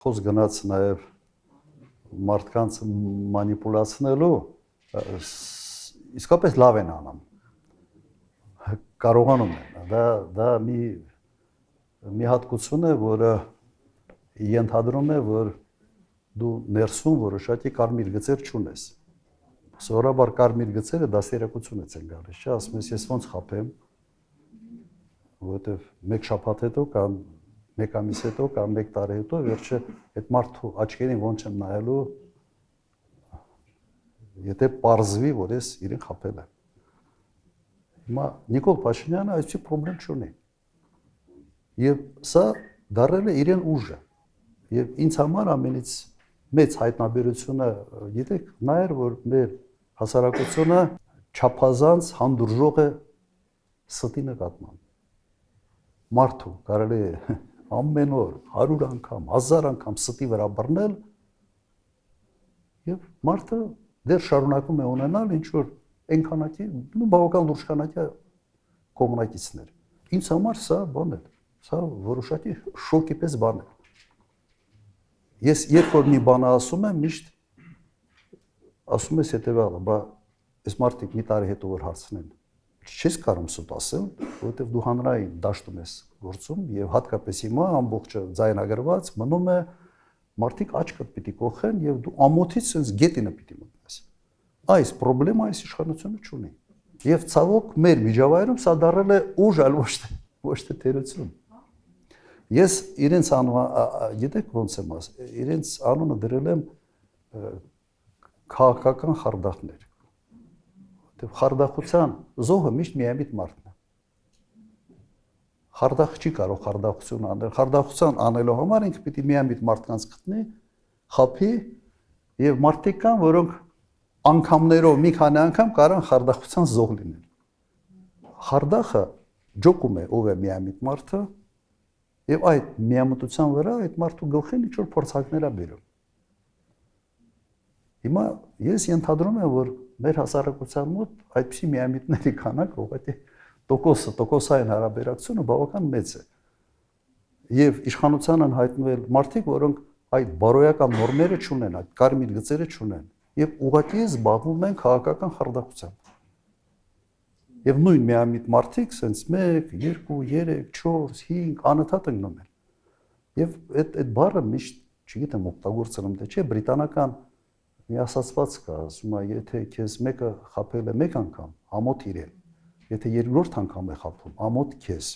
Խոսք գնաց նաև մարդկանց մանիպուլացնելու, իսկապես լավ են անում, կարողանում են, դա մի հատկություն է, որը ենթադրում է, որ դու ներսում որոշակի կարմիր գծեր չունես, սովորաբար կարմիր գծերը դաստիարակությունից են գալիս, չէ, ասում ես ոնց խաբեմ, որովհետև մեկ շաբաթ հետո կամ մեկ ամիս հետո կամ մեկ տարի հետո վերջը այդ մարդու աչքերին ոնց եմ նայելու, եթե պարզվի, որ ես իրեն խաբել եմ։ Հիմա Նիկոլ Փաշինյանը այսպիսի պրոբլեմ չունի։ Եվ սա դառել է իրեն ուժը։ Եվ ինձ համար ամենից մեծ հայտնաբերությունը, գիտեք, նա էր, որ մեր հասարակությունը չափազանց հանդուրժող է ստի նկատմամբ։ Մարդու կարելի է ամեն օր 100 անգամ, 1000 անգամ ստի վրա բռնել եւ մարդը դեռ շարունակում է ունենալ ինչ որ այնքանակի, բավական լուրջ քանակի կոմունակիցներ։ Ինձ համար սա բան է, սա որոշակի շոկի պես բան է։ Ես երբ որ մի բան ասում եմ, միշտ ասում ես հետեւյալը, բա այս մարդիկ մի տարի հետո որ հարցնեն, չես կարող սուտ ասել, որովհետև դու հանրային դաշտում ես գործում եւ հատկապես հիմա ամբողջը ձայնագրված մնում է մարդիկ աչքդ պիտի կողեն եւ դու ամոթից sense գետինը պիտի մտնես։ Այս խնդրեմը այս իշխանությունը չունի։ Եվ ցավոք մեր միջավայրում սա դառել է ուժ, այլ ոչ թե թերություն։ Ես իրենց անունը, գիտեք ոնց եմ ասել, իրենց անունը դրել եմ քաղաքական խարդախներ։ Խարդախության զոհը միշտ միամիտ մարդն է։ Խարդախ չի կարող խարդախություն անել։ Խարդախության անելու համար ինքը պիտի միամիտ մարդկանց գտնի, խափի եւ մարդիկ կան, որոնք անգամներով մի քանի անգամ կարան խարդախության զոհ լինել։ Խարդախը ջոկում է ով է միամիտ մարդը եւ այդ միամտության վրա այդ մարդու գլխին ինչ որ փորձակներ է բերում։ Հիմա ես ենթադրում եմ, որ մեր հասարակության մոտ այդպիսի միամիտների քանակը ուղղակի տոկոսային հարաբերակցությունը բավական մեծ է։ Եվ իշխանության են հայտնվել մարդիկ, որոնք այդ բարոյական նորմերը չունեն, այդ կարմիր գծերը չունեն, եւ ուղղակի զբաղվում են քաղաքական խարդախությամբ։ Եվ նույն միամիտ մարդիկ sense 1, 2, 3, 4, 5 անընդհատ ընկնում են։ Եվ այդ բառը միշտ, չգիտեմ, օգտագործում թե չէ, բրիտանական մի ասացված կա, ասում է, եթե քեզ մեկը խաբել է մեկ անգամ, ամոթ իրեն, եթե երկրորդ անգամ է խաբում, ամոթ քեզ։